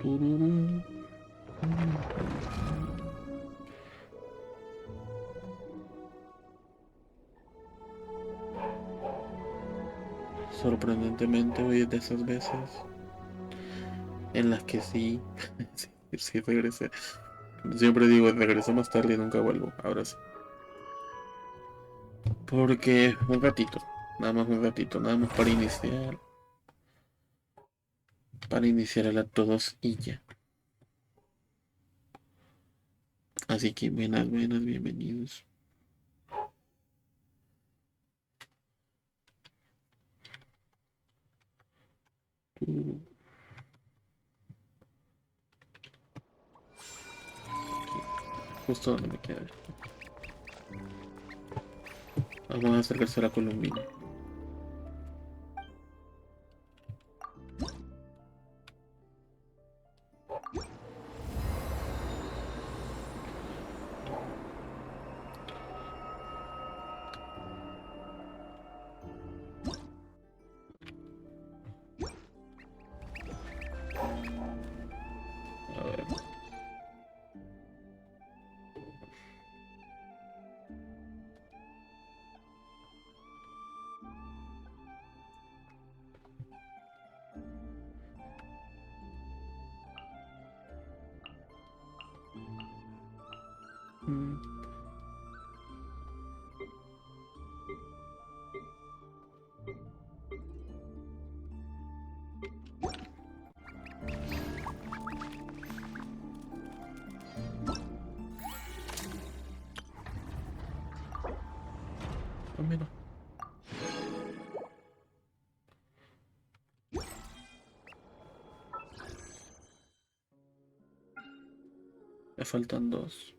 Tururú. Sorprendentemente hoy es de esas veces en las que sí, sí regresé. Siempre digo, regreso más tarde y nunca vuelvo. Ahora sí. Porque un ratito, nada más un ratito, nada más para iniciar el acto 2 y ya. Así que buenas, buenas, bienvenidos. Justo donde me queda. Vamos a acercarse a la colombina. A ver. Mira. Me faltan dos.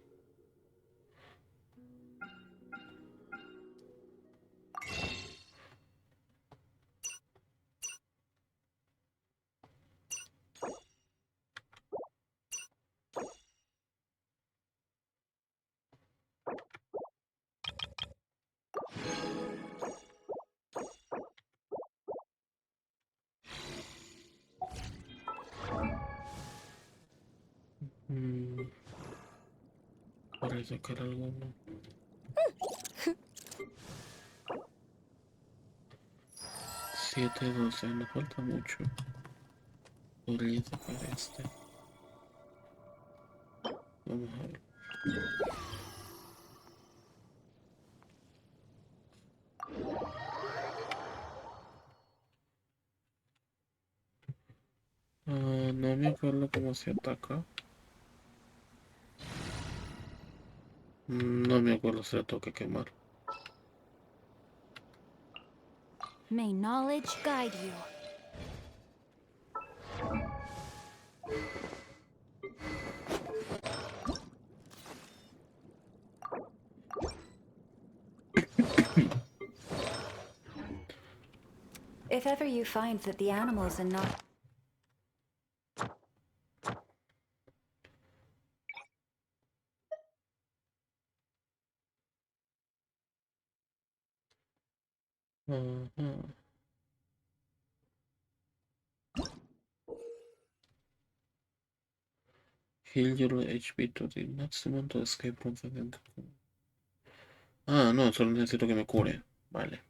Para sacar alguno. 7, 12, me falta mucho. Podría sacar este. Vamos a ver. No me acuerdo cómo se ataca. No me acuerdo si le toca quemar. May knowledge guide you. If ever you find that the animals are not... Ajá. Heal your HP to the maximum to escape from the event. No, solo necesito que me cure. Vale.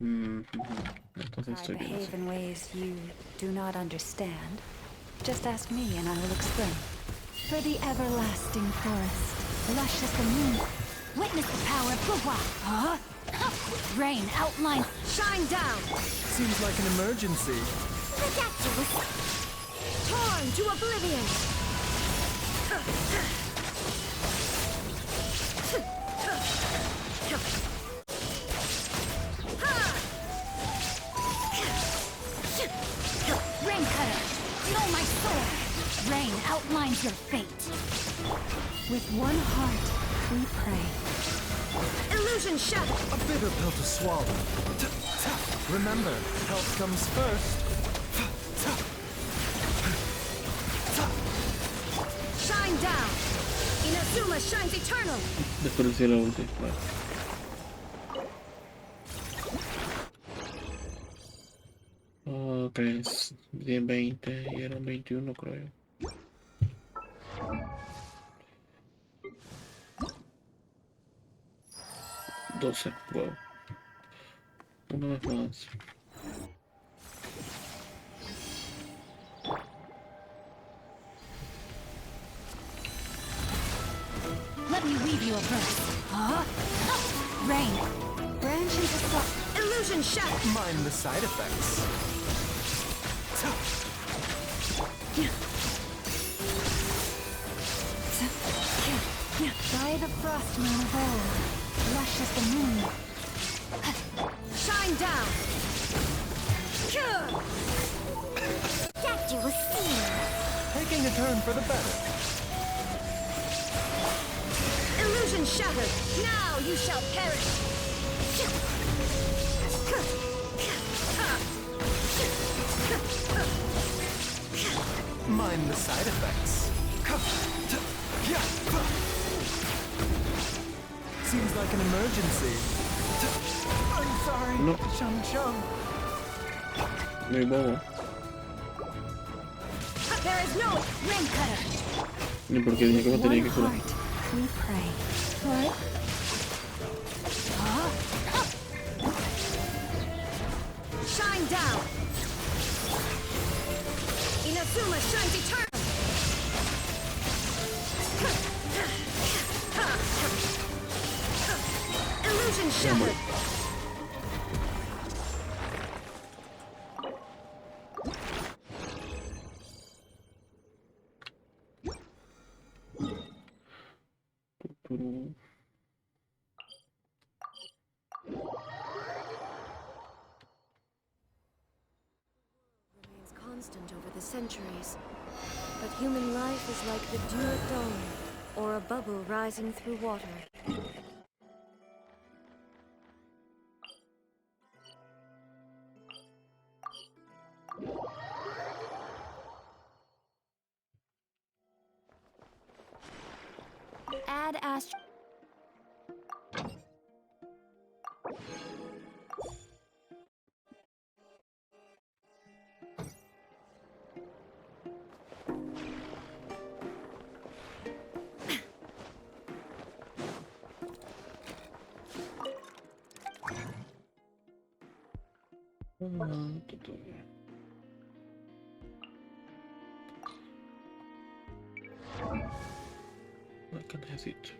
Entonces I estoy bien así. behave in ways you do not understand. Just ask me and I will explain. For the everlasting forest, luscious and moon, witness the power of Guhua. Rain outline, shine down. Seems like an emergency. Ridiculous. Torn to oblivion. Rain cutter, know my sword. Rain outlines your fate. With one heart, we pray. Illusion shadow. A bitter pill to swallow. Remember, health comes first. Shine down. Inazuma shines eternal. Después de la ulti. Vale. 1, 3, 10, 20 y eran 21 creo. Doce, wow. Una vez más. Let me weave you a verse. Huh? Rain. Branch into illusion shatter. Mind the side effects. By the frost moon of old, lush as the moon. Shine down. That you will see. Taking a turn for the better. Illusion shattered. Now you shall perish. Mind the side effects. Seems like an emergency. I'm sorry, No. Chum Chum. Muy bobo. There is no rain cutter. Ni porque dije que me tenía One que curar. heart, we pray. What? Shine down. Inazuma shines eternal. Illusion shattered. Remains constant over the centuries. But human life is like the dew at dawn, or a bubble rising through water. Add astro. Acá necesito.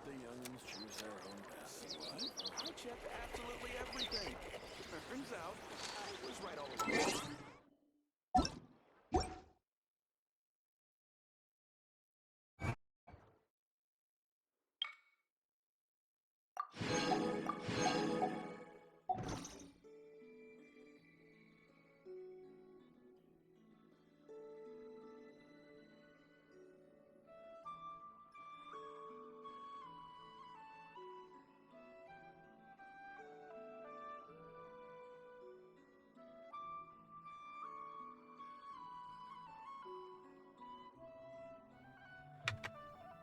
the youngins choose their own path in life. I checked absolutely everything. Turns out I was right all along.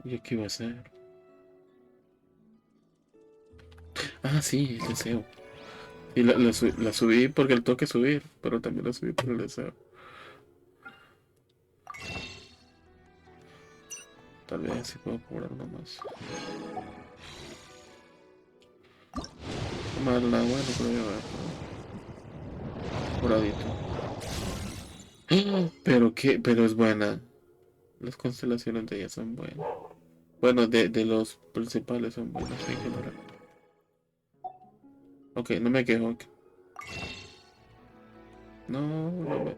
¿Y qué iba a hacer? Ah, sí, el deseo. Y la subí porque el toque subir, pero también la subí por el deseo. Tal vez si puedo cobrar uno más. Más la bueno, pero ya va. Moradito. ¡Ah! Pero qué, pero es buena. Las constelaciones de ella son buenas. Bueno, de los principales son buenas en general. Ok, no me quejo. No, no me...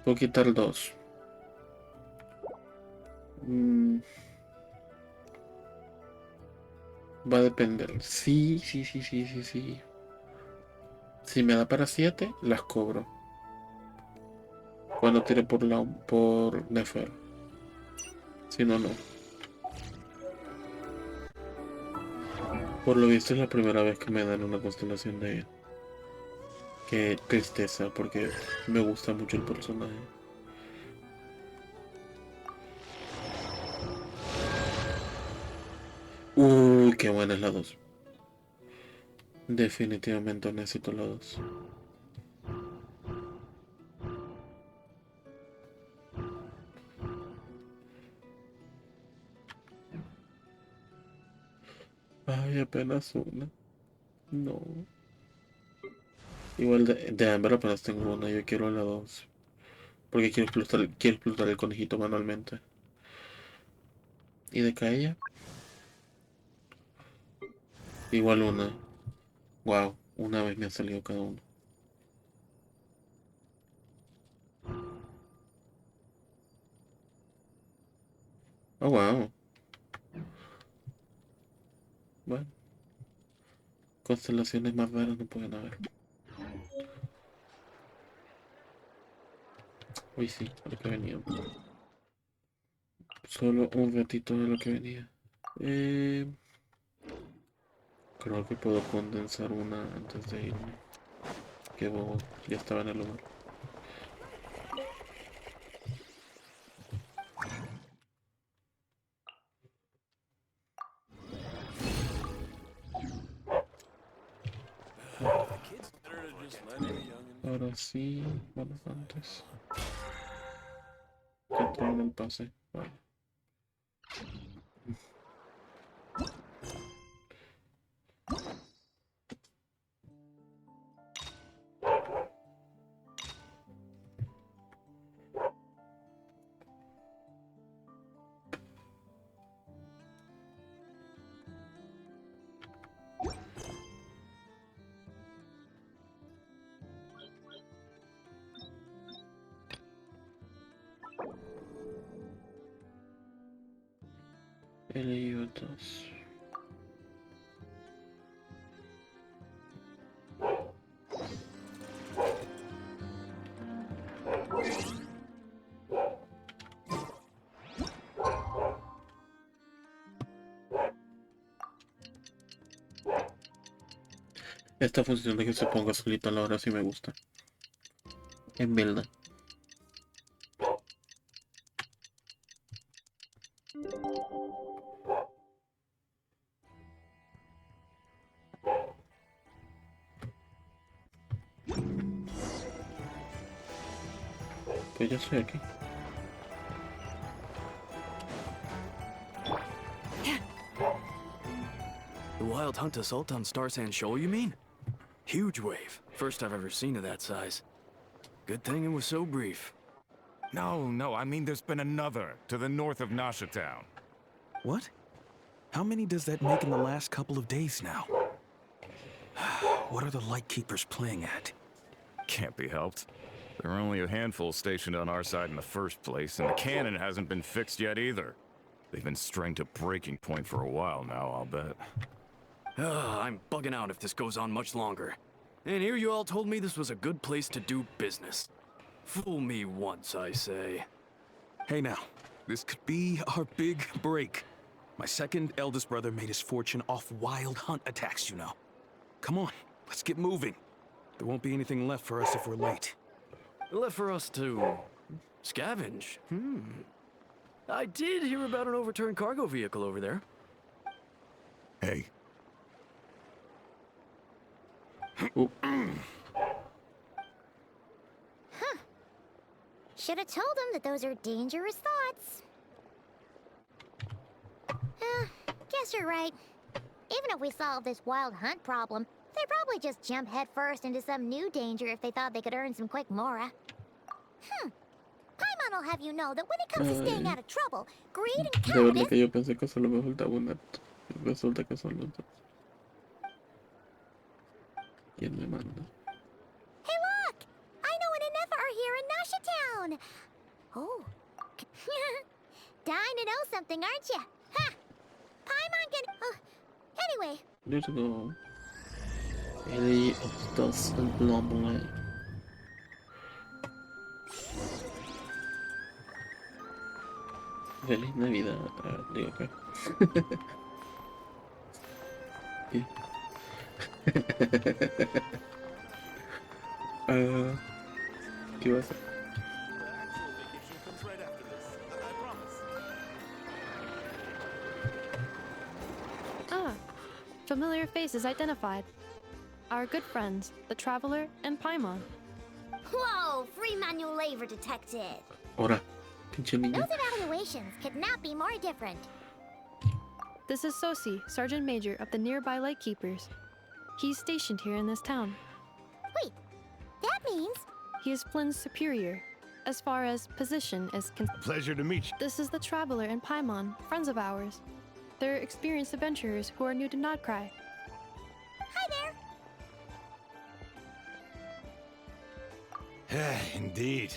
Puedo quitar dos. Va a depender. Sí, sí, sí, sí, sí, sí. Si me da para 7 las cobro. Cuando tire por Nefer. Si no, no. Por lo visto es la primera vez que me dan una constelación de ella. Qué tristeza, porque me gusta mucho el personaje. Uy, qué buena es la 2. Definitivamente necesito la 2. Ay, apenas una. No. Igual de hambre apenas tengo una. Yo quiero la 2. Porque quiero explotar el conejito manualmente. ¿Y de caella? Igual una. Wow, una vez me ha salido cada uno. Oh, wow. Bueno, constelaciones más raras no pueden haber. Hoy sí, a lo que venía. Solo un ratito de lo que venía. Eh, Creo que puedo condensar una antes de irme. Que bobo, ya estaba en el lugar. Kids better to just let any youngin'. Ahora sí, bueno, antes. Que termine el pase. Vale. He leído dos. Esta función de que se ponga solito a la hora sí me gusta. En verdad. Pues ya estoy aquí. The Wild Hunt assault on Star Sand Shoal, you mean? Huge wave. First I've ever seen of that size. Good thing it was so brief. No, I mean there's been another to the north of Nasha Town. What? How many does that make in the last couple of days now? What are the Lightkeepers playing at? Can't be helped. There are only a handful stationed on our side in the first place, and the cannon hasn't been fixed yet either. They've been strained to breaking point for a while now, I'll bet. I'm bugging out if this goes on much longer. And here you all told me this was a good place to do business. Fool me once, I say. Hey now, this could be our big break. My second eldest brother made his fortune off wild hunt attacks, you know. Come on, let's get moving. There won't be anything left for us if we're late. Left for us to scavenge? I did hear about an overturned cargo vehicle over there. Hey. Should have told him that those are dangerous thoughts. Guess you're right. Even if we solve this wild hunt problem, they'd probably just jump headfirst into some new danger if they thought they could earn some quick mora. Paimon will have you know that when it comes to staying out of trouble, greed and De verdad cowardice... que yo pensé que solo me faltaba un acto. Resulta que son los dos. ¿Quién me manda? Hey look! I know an Inefa are here in Nasha Town! Oh. Dying to know something, aren't you? Ha! Paimon can... anyway. Let's go. Editados el plomo. Feliz Navidad. Digo que. ¿Qué va a hacer? Familiar faces identified. Our good friends, the Traveler and Paimon. Whoa! Free manual labor detected! Ahora, pinche niño. Those evaluations could not be more different. This is Sosi, Sergeant Major of the nearby Lightkeepers. He's stationed here in this town. Wait, that means... He is Flynn's superior, as far as position is concerned. Pleasure to meet you. This is the Traveler and Paimon, friends of ours. They're experienced adventurers who are new to Nodcry. Hi there! Indeed.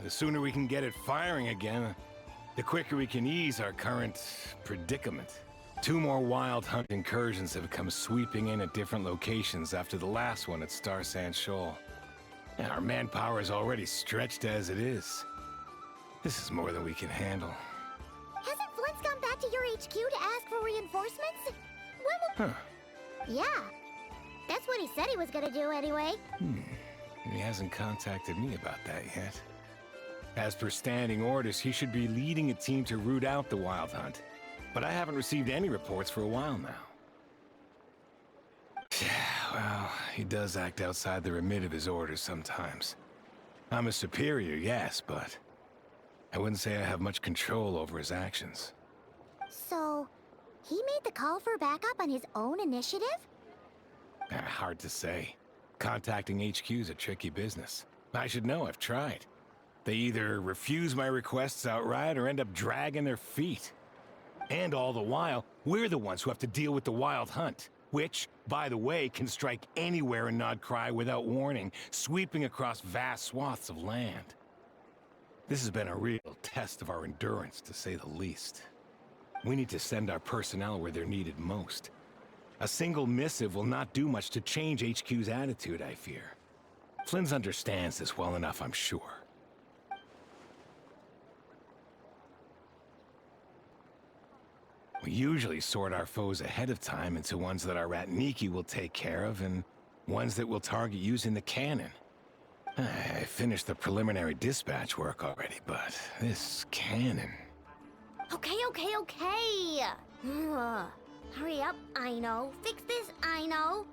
The sooner we can get it firing again, the quicker we can ease our current predicament. 2 more wild hunt incursions have come sweeping in at different locations after the last one at Star Sand Shoal. And our manpower is already stretched as it is. This is more than we can handle. Hasn't Flint's gone back to your HQ to ask for reinforcements? When will... Yeah. That's what he said he was gonna do anyway. He hasn't contacted me about that yet. As per standing orders, he should be leading a team to root out the wild hunt. But I haven't received any reports for a while now. Well, he does act outside the remit of his orders sometimes. I'm a superior, yes, but I wouldn't say I have much control over his actions. So, he made the call for backup on his own initiative? Hard to say. Contacting HQ is a tricky business. I should know, I've tried. They either refuse my requests outright or end up dragging their feet. And all the while, we're the ones who have to deal with the wild hunt, which, by the way, can strike anywhere in Nodcry without warning, sweeping across vast swaths of land. This has been a real test of our endurance, to say the least. We need to send our personnel where they're needed most. A single missive will not do much to change HQ's attitude, I fear. Flynn's understands this well enough, I'm sure. We usually sort our foes ahead of time into ones that our Ratniki will take care of and ones that we'll target using the cannon. I finished the preliminary dispatch work already, but this cannon... Okay. Hurry up, I know. Fix this, I know.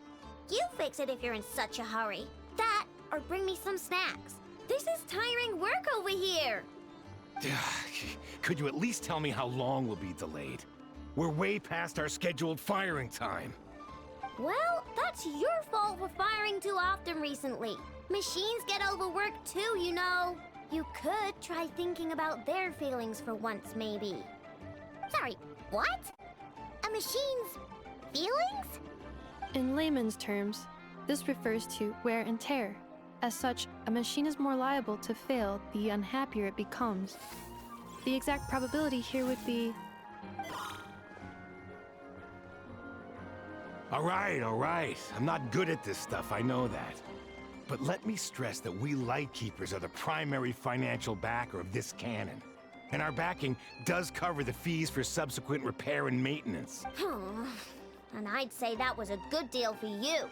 You fix it if you're in such a hurry. That, or bring me some snacks. This is tiring work over here. Could you at least tell me how long we'll be delayed? We're way past our scheduled firing time. Well, that's your fault for firing too often recently. Machines get overworked too, you know. You could try thinking about their feelings for once, maybe. Sorry, what? A machine's feelings? In layman's terms, this refers to wear and tear. As such, a machine is more liable to fail the unhappier it becomes. The exact probability here would be... All right. I'm not good at this stuff, I know that. But let me stress that we Lightkeepers are the primary financial backer of this cannon. And our backing does cover the fees for subsequent repair and maintenance. And I'd say that was a good deal for you.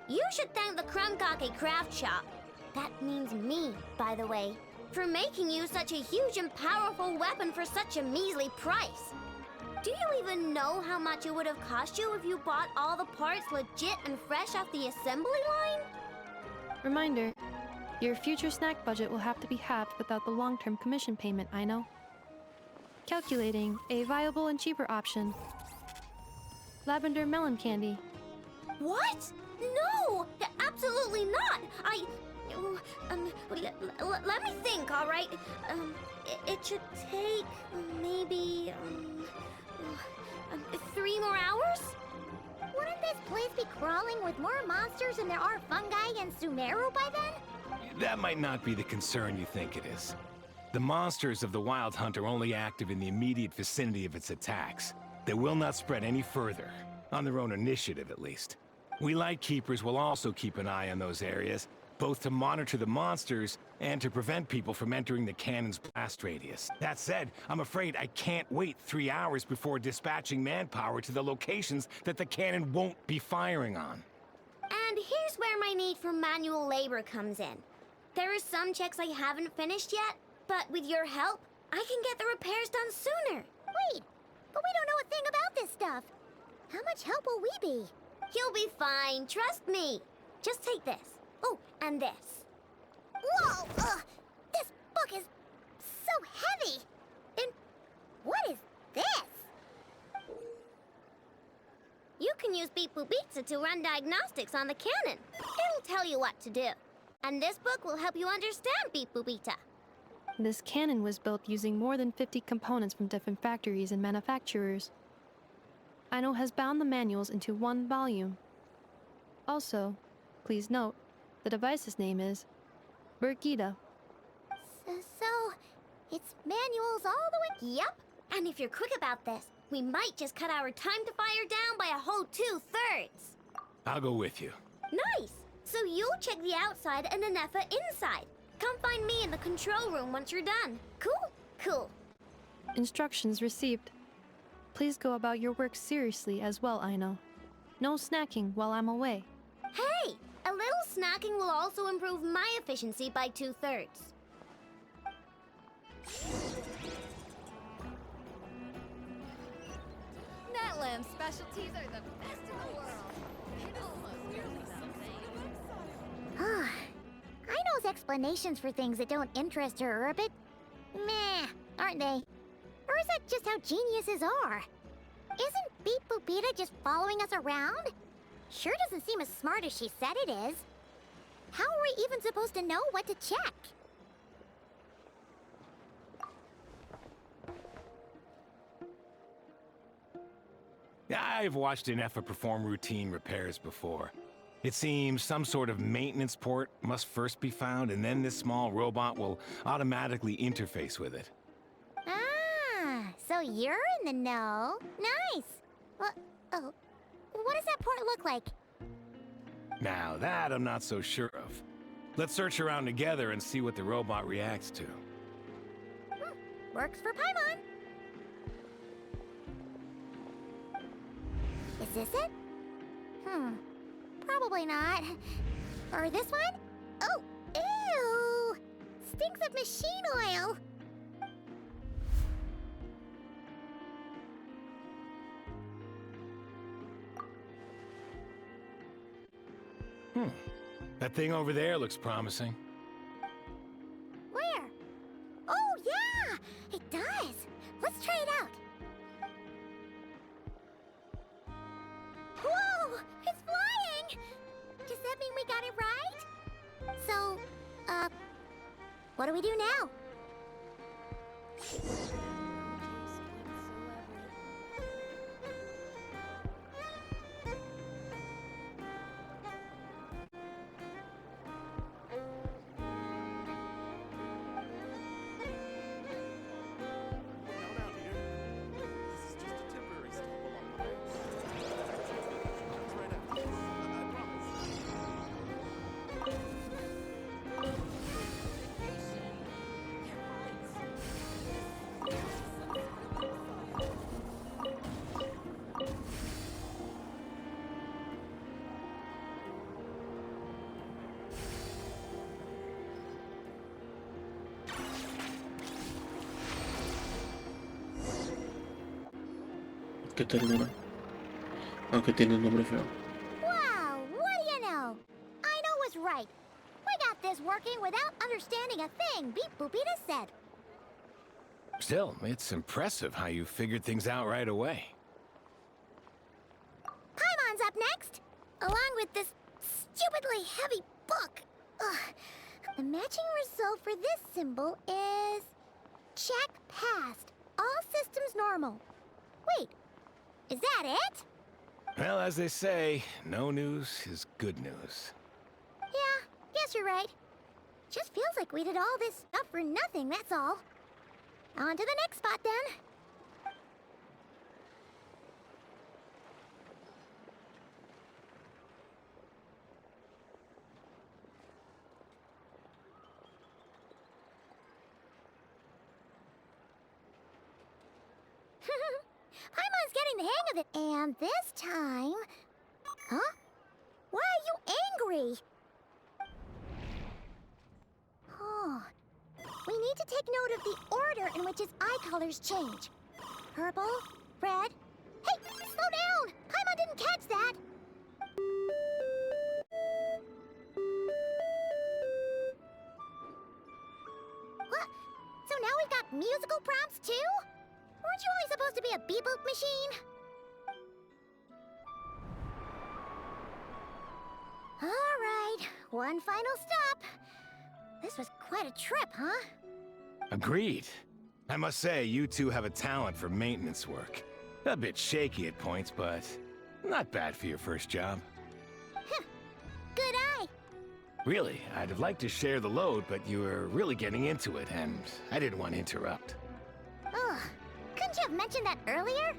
You should thank the Krumkake Craft Shop. That means me, by the way, for making you such a huge and powerful weapon for such a measly price. Do you even know how much it would have cost you if you bought all the parts legit and fresh off the assembly line? Reminder, your future snack budget will have to be halved without the long-term commission payment, I know. Calculating a viable and cheaper option. Lavender melon candy. What? No! Absolutely not! Let me think, all right? It should take maybe 3 more hours? Wouldn't this place be crawling with more monsters than there are fungi in Sumeru by then? That might not be the concern you think it is. The monsters of the Wild Hunt are only active in the immediate vicinity of its attacks. They will not spread any further, on their own initiative at least. We Lightkeepers will also keep an eye on those areas, both to monitor the monsters and to prevent people from entering the cannon's blast radius. That said, I'm afraid I can't wait 3 hours before dispatching manpower to the locations that the cannon won't be firing on. And here's where my need for manual labor comes in. There are some checks I haven't finished yet, but with your help, I can get the repairs done sooner. Wait, but we don't know a thing about this stuff. How much help will we be? You'll be fine, trust me. Just take this. Oh, and this. Whoa! This book is so heavy! And what is this? You can use Beep Boop Pizza to run diagnostics on the cannon. It'll tell you what to do. And this book will help you understand Beep Boop Pizza. This cannon was built using more than 50 components from different factories and manufacturers. Ando has bound the manuals into one volume. Also, please note, the device's name is Burgida. So, it's manuals all the way... Yep, and if you're quick about this, we might just cut our time to fire down by a whole 2/3. I'll go with you. Nice! So you'll check the outside and Anefa inside. Come find me in the control room once you're done. Cool? Instructions received. Please go about your work seriously as well, Ando. No snacking while I'm away. Hey! A little snacking will also improve my efficiency by 2/3. Netland specialties are the best in the world. It almost really something. I know explanations for things that don't interest her are a bit... meh, aren't they? Or is that just how geniuses are? Isn't Beep Boopita just following us around? Sure doesn't seem as smart as she said it is. How are we even supposed to know what to check? I've watched Anefa perform routine repairs before. It seems some sort of maintenance port must first be found, and then this small robot will automatically interface with it. Ah, so you're in the know. Nice. What does that port look like? Now that I'm not so sure of. Let's search around together and see what the robot reacts to. Works for Paimon. Is this it? Probably not. Or this one? Oh, ew! Stinks of machine oil. That thing over there looks promising. Where? Oh, yeah! It does! Let's try it out. Whoa! It's flying! Does that mean we got it right? So, what do we do now? Qué ternura. Aunque tiene un nombre feo. Wow, what do you know? I know was right. We got this working without understanding a thing Beep Boopita said. Still, it's impressive how you figured things out right away. Paimon's up next, along with this stupidly heavy book. Ugh. The matching result for this symbol is... check passed. All systems normal. Wait, is that it? Well, as they say, no news is good news. Yeah, guess you're right. Just feels like we did all this stuff for nothing, that's all. On to the next spot, then. Paimon's getting the hang of it. And this time... Huh? Why are you angry? Oh. We need to take note of the order in which his eye colors change. Purple, red... Hey, slow down! Paimon didn't catch that! What? So now we've got musical prompts too? Weren't you only supposed to be a beep-boop machine? Alright, one final stop. This was quite a trip, huh? Agreed. I must say, you two have a talent for maintenance work. A bit shaky at points, but not bad for your first job. Good eye. Really, I'd have liked to share the load, but you were really getting into it, and I didn't want to interrupt. Ugh, couldn't you have mentioned that earlier?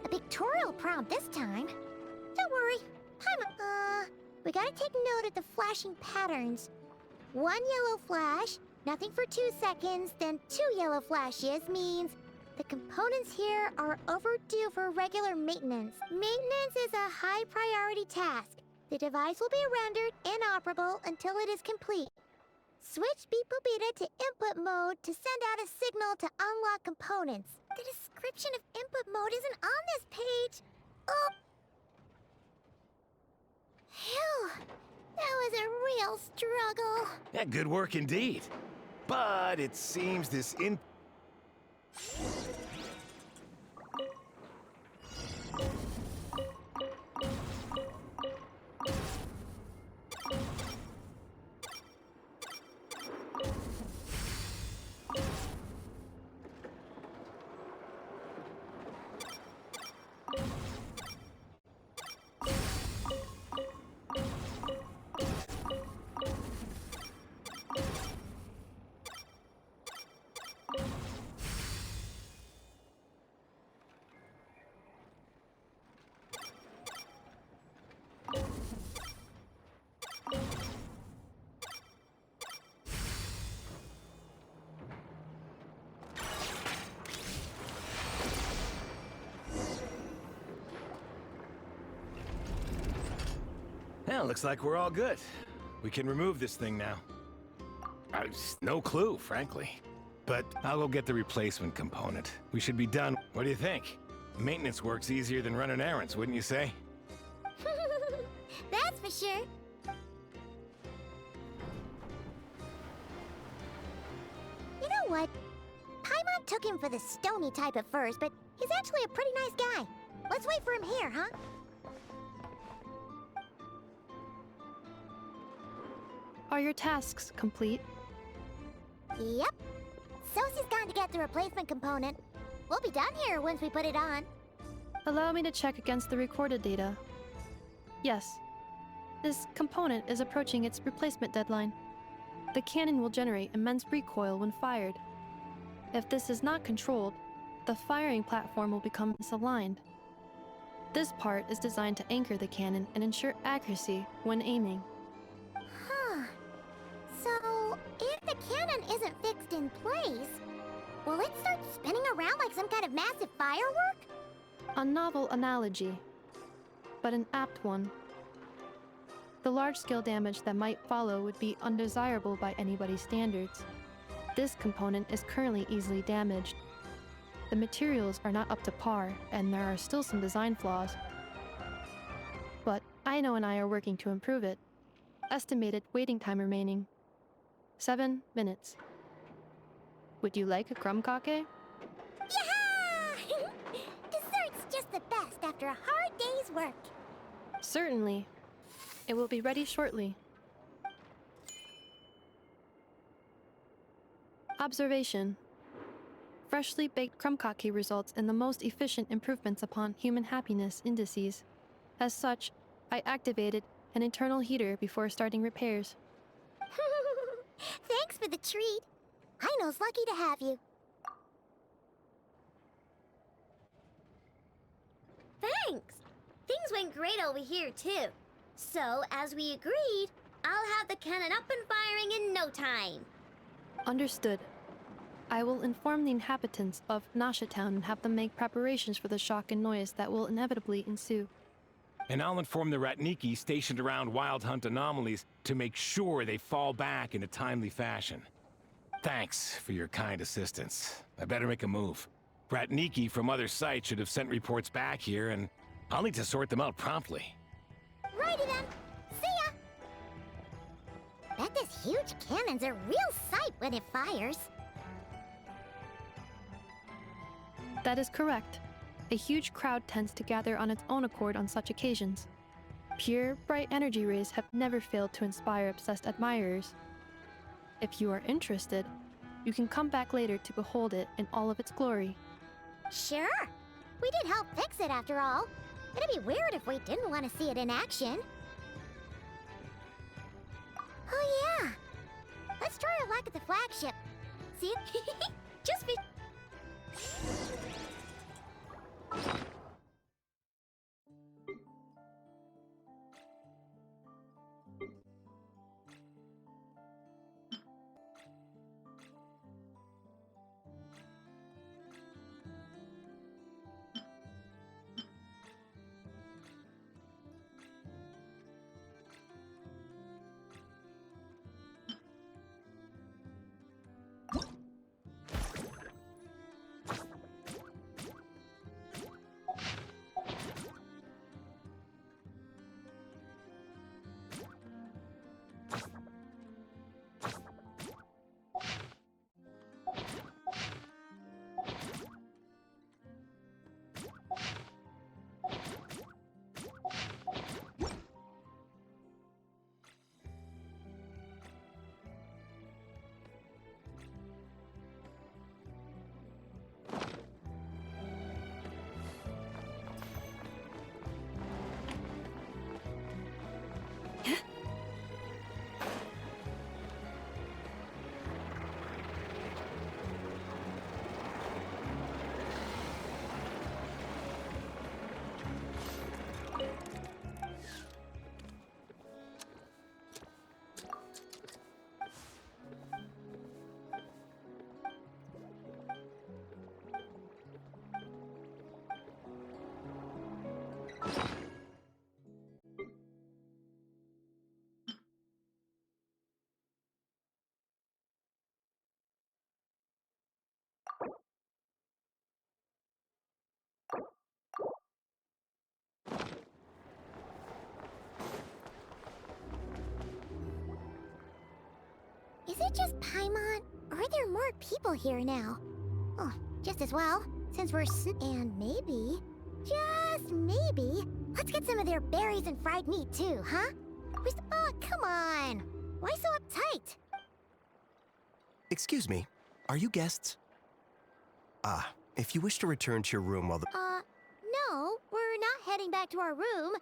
A pictorial prompt this time. Don't worry, we gotta take note of the flashing patterns. One yellow flash, nothing for 2 seconds, then 2 yellow flashes means the components here are overdue for regular maintenance. Maintenance is a high priority task. The device will be rendered inoperable until it is complete. Switch Beep Boopita to input mode to send out a signal to unlock components. The description of input mode isn't on this page. Oh! Phew! That was a real struggle. Yeah, good work indeed. But it seems this Well, looks like we're all good. We can remove this thing now. No clue, frankly. But I'll go get the replacement component. We should be done. What do you think? Maintenance work's easier than running errands, wouldn't you say? That's for sure. You know what? Paimon took him for the stony type at first, but he's actually a pretty nice guy. Let's wait for him here, huh? Are your tasks complete? Yep. Sosie's gone to get the replacement component. We'll be done here once we put it on. Allow me to check against the recorded data. Yes. This component is approaching its replacement deadline. The cannon will generate immense recoil when fired. If this is not controlled, the firing platform will become misaligned. This part is designed to anchor the cannon and ensure accuracy when aiming. Huh. So, if the cannon isn't fixed in place, will it start spinning around like some kind of massive firework? A novel analogy, but an apt one. The large-scale damage that might follow would be undesirable by anybody's standards. This component is currently easily damaged. The materials are not up to par, and there are still some design flaws. But Ino and I are working to improve it. Estimated waiting time remaining: 7 minutes. Would you like a crumb cake? Yeah! Dessert's just the best after a hard day's work. Certainly. It will be ready shortly. Observation. Freshly baked crumb cake results in the most efficient improvements upon human happiness indices. As such, I activated an internal heater before starting repairs. Thanks for the treat. Ino's lucky to have you. Thanks! Things went great over here, too. So, as we agreed, I'll have the cannon up and firing in no time. Understood. I will inform the inhabitants of Nasha Town and have them make preparations for the shock and noise that will inevitably ensue. And I'll inform the Ratniki stationed around Wild Hunt anomalies to make sure they fall back in a timely fashion. Thanks for your kind assistance. I better make a move. Ratniki from other sites should have sent reports back here, and I'll need to sort them out promptly. Righty then. See ya! Bet this huge cannon's a real sight when it fires. That is correct. A huge crowd tends to gather on its own accord on such occasions. Pure, bright energy rays have never failed to inspire obsessed admirers. If you are interested, you can come back later to behold it in all of its glory. Sure. We did help fix it after all. It'd be weird if we didn't want to see it in action. Oh yeah. Let's try our luck at the flagship. See? Just be... Is it just Paimon, or are there more people here now? Oh, just as well, since we're and maybe, just maybe, let's get some of their berries and fried meat too, huh? Oh, come on! Why so uptight? Excuse me, are you guests? If you wish to return to your room while the... No, we're not heading back to our room.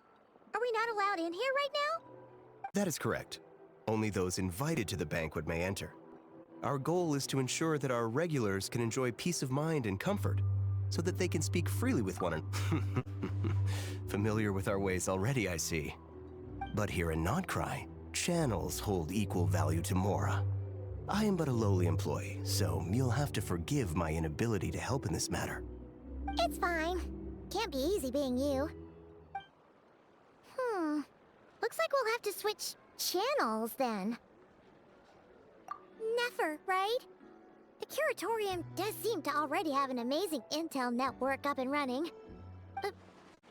Are we not allowed in here right now? That is correct. Only those invited to the banquet may enter. Our goal is to ensure that our regulars can enjoy peace of mind and comfort, so that they can speak freely with one another. Familiar with our ways already, I see. But here in Nodcry, channels hold equal value to Mora. I am but a lowly employee, so you'll have to forgive my inability to help in this matter. It's fine. Can't be easy being you. Looks like we'll have to switch channels then. Never, right? The Curatorium does seem to already have an amazing intel network up and running. But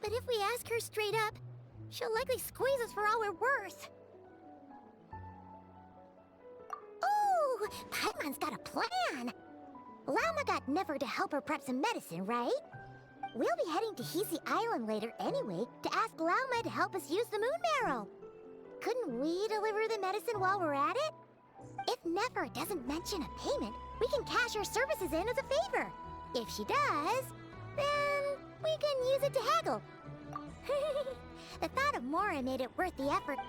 if we ask her straight up, she'll likely squeeze us for all we're worth. Ooh, Paimon's got a plan! Lauma got Never to help her prep some medicine, right? We'll be heading to Hisi Island later anyway to ask Lauma to help us use the moon marrow. Couldn't we deliver the medicine while we're at it? If Never doesn't mention a payment, we can cash her services in as a favor. If she does, then we can use it to haggle. The thought of Mora made it worth the effort.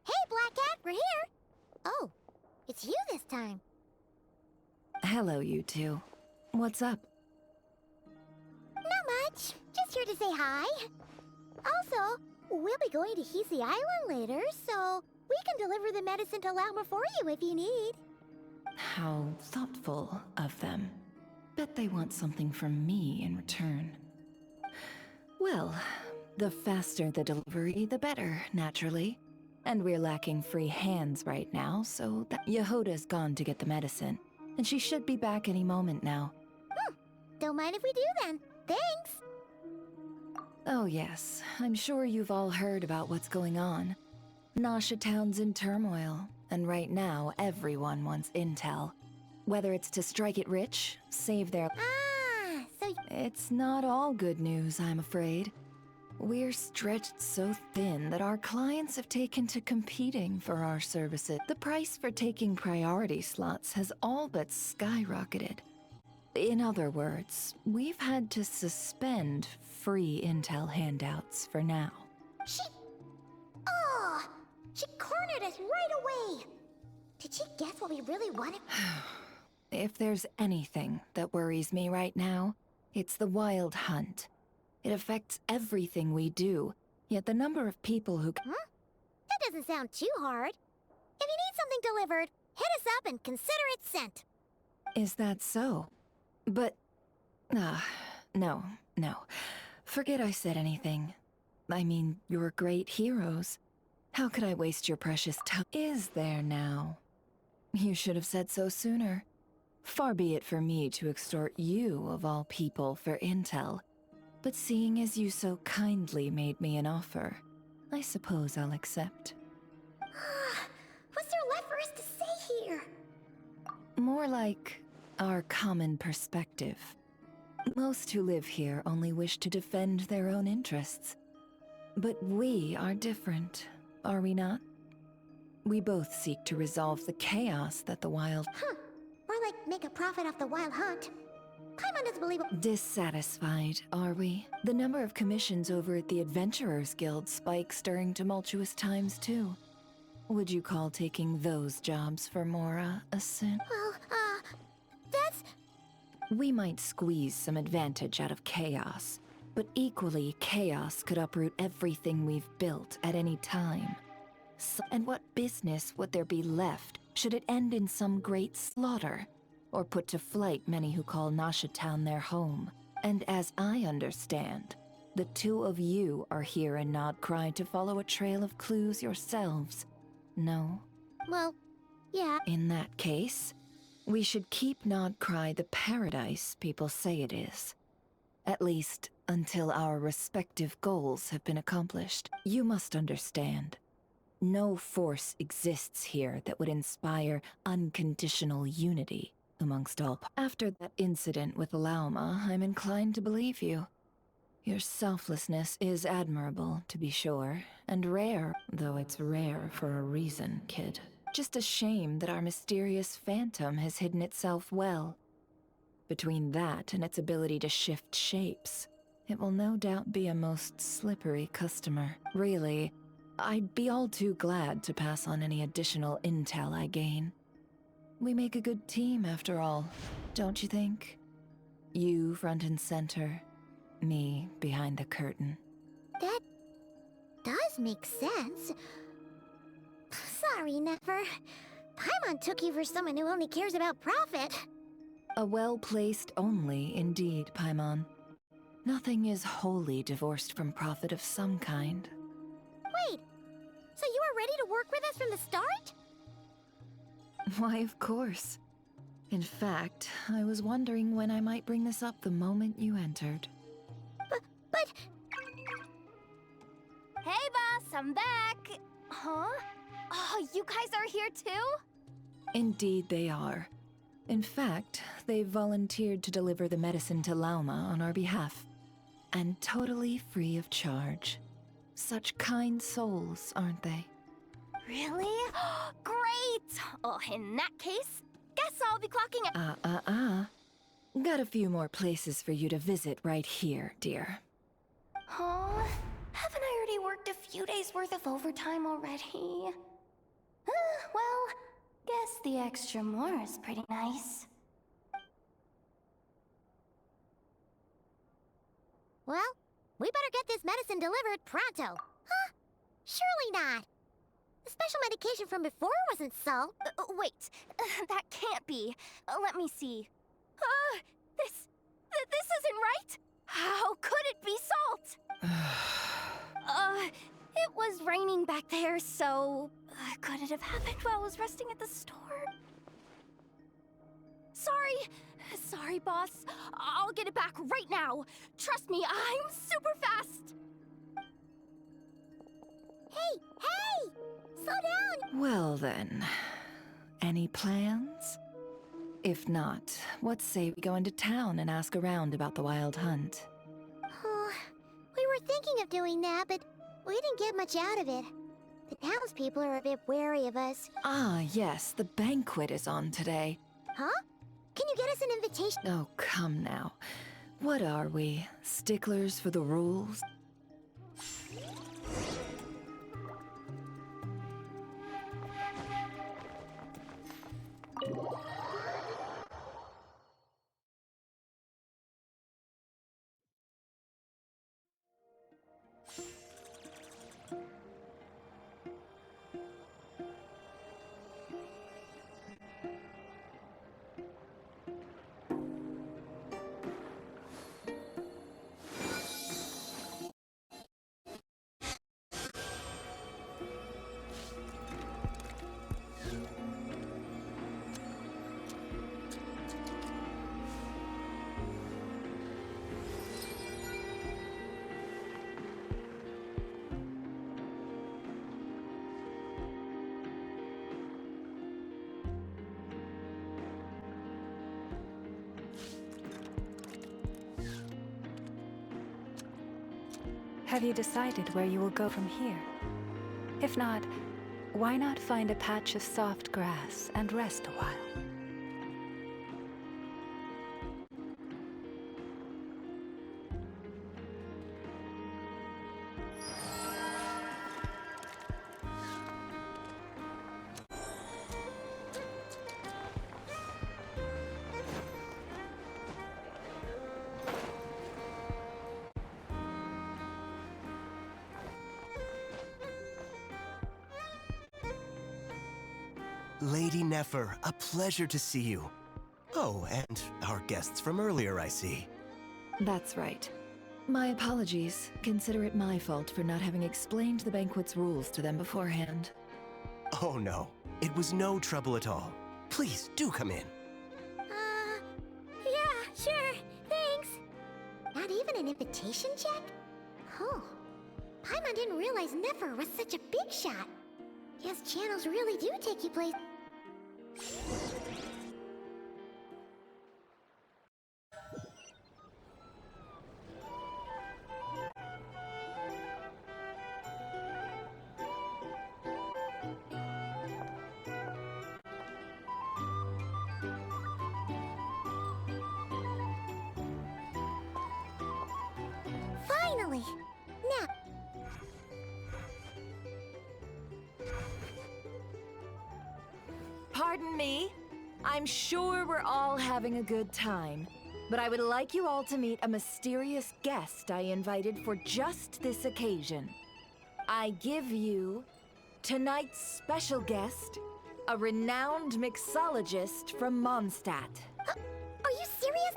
Hey, Black Cat, we're here! Oh, it's you this time. Hello, you two. What's up? Not much. Just here to say hi. Also, we'll be going to Hisi Island later, so we can deliver the medicine to Lauma for you if you need. How thoughtful of them. Bet they want something from me in return. Well, the faster the delivery, the better, naturally. And we're lacking free hands right now, so that Yehoda's gone to get the medicine. And she should be back any moment now. Don't mind if we do then. Thanks! Oh yes, I'm sure you've all heard about what's going on. Nasha Town's in turmoil, and right now everyone wants intel. Whether it's to strike it rich, save their... Ah, so... It's not all good news, I'm afraid. We're stretched so thin that our clients have taken to competing for our services. The price for taking priority slots has all but skyrocketed. In other words, we've had to suspend free intel handouts for now. Oh! She cornered us right away! Did she guess what we really wanted? If there's anything that worries me right now, it's the wild hunt. It affects everything we do, yet the number of people who... That doesn't sound too hard. If you need something delivered, hit us up and consider it sent. Is that so? But... no. Forget I said anything. I mean, you're great heroes. How could I waste your precious time? Is there now? You should have said so sooner. Far be it for me to extort you, of all people, for intel. But seeing as you so kindly made me an offer, I suppose I'll accept. What's there left for us to say here? More like our common perspective. Most who live here only wish to defend their own interests. But we are different, are we not? We both seek to resolve the chaos that the wild... Or like make a profit off the wild hunt. Paimon doesn't believe it. Dissatisfied, are we? The number of commissions over at the Adventurers Guild spikes during tumultuous times, too. Would you call taking those jobs for Mora a sin? Well, that's... We might squeeze some advantage out of chaos, but equally, chaos could uproot everything we've built at any time. And what business would there be left should it end in some great slaughter, or put to flight many who call Nasha Town their home? And as I understand, the two of you are here in Nodcry to follow a trail of clues yourselves, no? Well, yeah. In that case, we should keep Nodcry the paradise people say it is. At least, until our respective goals have been accomplished. You must understand. No force exists here that would inspire unconditional unity amongst all. After that incident with Lauma, I'm inclined to believe you. Your selflessness is admirable, to be sure, and rare, though it's rare for a reason, kid. Just a shame that our mysterious phantom has hidden itself well. Between that and its ability to shift shapes, it will no doubt be a most slippery customer. Really, I'd be all too glad to pass on any additional intel I gain. We make a good team, after all, don't you think? You front and center, me behind the curtain. That does make sense. Sorry, Nefer. Paimon took you for someone who only cares about profit. A well-placed only, indeed, Paimon. Nothing is wholly divorced from profit of some kind. Wait, so you were ready to work with us from the start? Why, of course. In fact, I was wondering when I might bring this up the moment you entered. But... Hey, boss, I'm back! Huh? Oh, you guys are here too? Indeed they are. In fact, they've volunteered to deliver the medicine to Lauma on our behalf. And totally free of charge. Such kind souls, aren't they? Really? Great! Oh, in that case, guess I'll be clocking... Got a few more places for you to visit right here, dear. Huh? Haven't I already worked a few days worth of overtime already? Well, guess the extra more is pretty nice. Well, we better get this medicine delivered pronto. Huh? Surely not. The special medication from before wasn't salt. Wait, that can't be. Let me see. This isn't right. How could it be salt? It was raining back there, so could it have happened while I was resting at the store? Sorry, boss. I'll get it back right now. Trust me, I'm super fast. Hey! Slow down! Well then, any plans? If not, what say we go into town and ask around about the wild hunt? We were thinking of doing that, but we didn't get much out of it. The townspeople are a bit wary of us. Ah, yes, the banquet is on today. Huh? Can you get us an invitation? Oh, come now. What are we, sticklers for the rules? Have you decided where you will go from here? If not, why not find a patch of soft grass and rest a while? Lady Nefer, a pleasure to see you. Oh, and our guests from earlier, I see. That's right. My apologies. Consider it my fault for not having explained the banquet's rules to them beforehand. Oh no, it was no trouble at all. Please, do come in. Yeah, sure, thanks. Not even an invitation check? Oh, Paimon didn't realize Nefer was such a big shot. Yes, channels really do take you places. Definitely. Now, Pardon me? I'm sure we're all having a good time, but I would like you all to meet a mysterious guest I invited for just this occasion. I give you tonight's special guest, a renowned mixologist from Mondstadt. are you serious?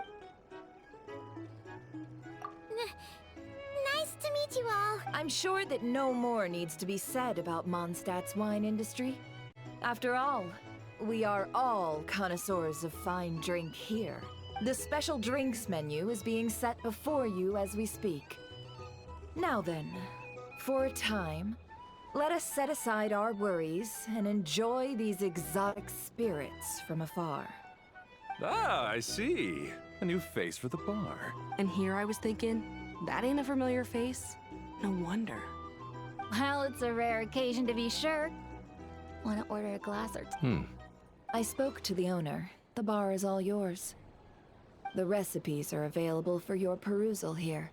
Nice to meet you all. I'm sure that no more needs to be said about Mondstadt's wine industry. After all, we are all connoisseurs of fine drink here. The special drinks menu is being set before you as we speak. Now then, for a time, let us set aside our worries and enjoy these exotic spirits from afar. Ah, I see. A new face for the bar. And here I was thinking, that ain't a familiar face. No wonder. Well, it's a rare occasion to be sure. Want to order a glass or two? I spoke to the owner. The bar is all yours. The recipes are available for your perusal here.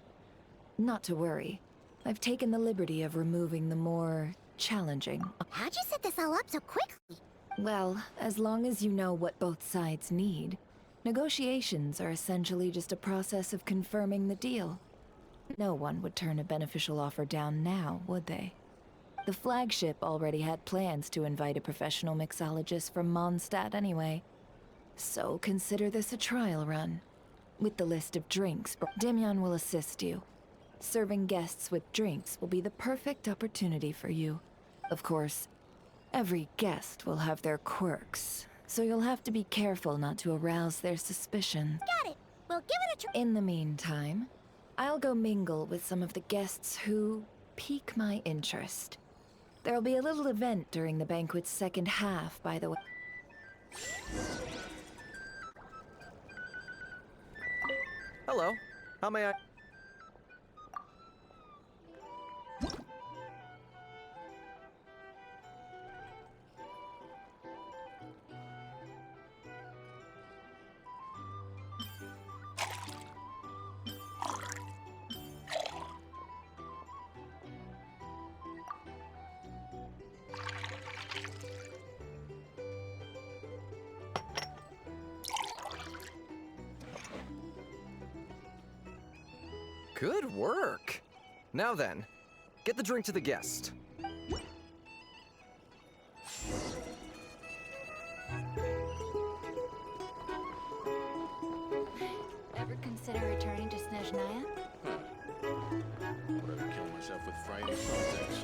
Not to worry. I've taken the liberty of removing the more challenging. How'd you set this all up so quickly? Well, as long as you know what both sides need, negotiations are essentially just a process of confirming the deal. No one would turn a beneficial offer down now, would they? The flagship already had plans to invite a professional mixologist from Mondstadt anyway. So consider this a trial run. With the list of drinks, Demyan will assist you. Serving guests with drinks will be the perfect opportunity for you. Of course, every guest will have their quirks, so you'll have to be careful not to arouse their suspicion. Got it. We'll give it a try. In the meantime, I'll go mingle with some of the guests who pique my interest. There'll be a little event during the banquet's second half, by the way. Hello. How may I... Good work! Now then, get the drink to the guest. Ever consider returning to Snezhnaya? Would I kill myself with Friday projects?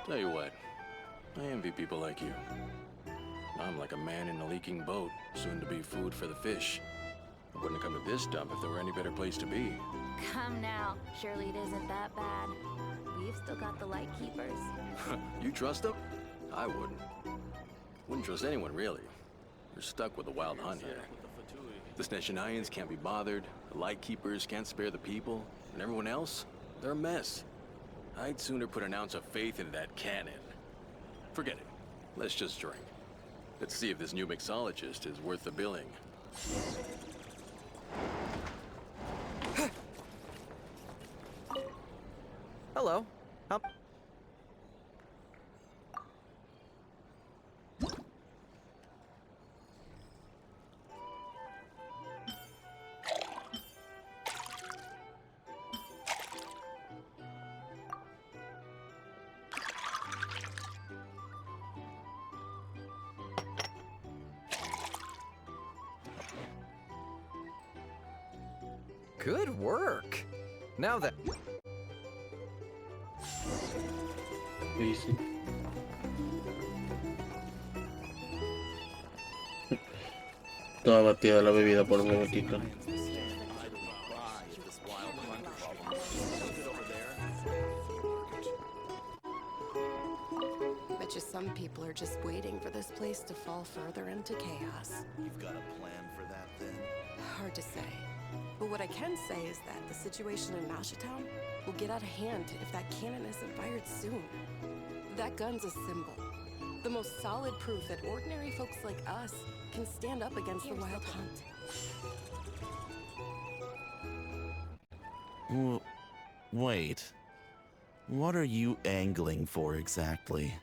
Tell you what, I envy people like you. I'm like a man in a leaking boat, soon to be food for the fish. I wouldn't have come to this dump if there were any better place to be. Come now. Surely it isn't that bad. We've still got the light keepers. You trust them? I wouldn't. Wouldn't trust anyone, really. You're stuck with a wild hunt here. The Snezhnayans can't be bothered, the Lightkeepers can't spare the people, and everyone else, they're a mess. I'd sooner put an ounce of faith into that cannon. Forget it. Let's just drink. Let's see if this new mixologist is worth the billing. Hello. How... Good work. Now then. Easy. Toda batida la bebida por un momentito. Bet you some people are just waiting for this place to fall further into chaos. You've got a plan for that, then? Hard to say. But what I can say is that the situation in Mashatown will get out of hand if that cannon isn't fired soon. That gun's a symbol. The most solid proof that ordinary folks like us can stand up against the Wild Hunt. Wait. What are you angling for exactly?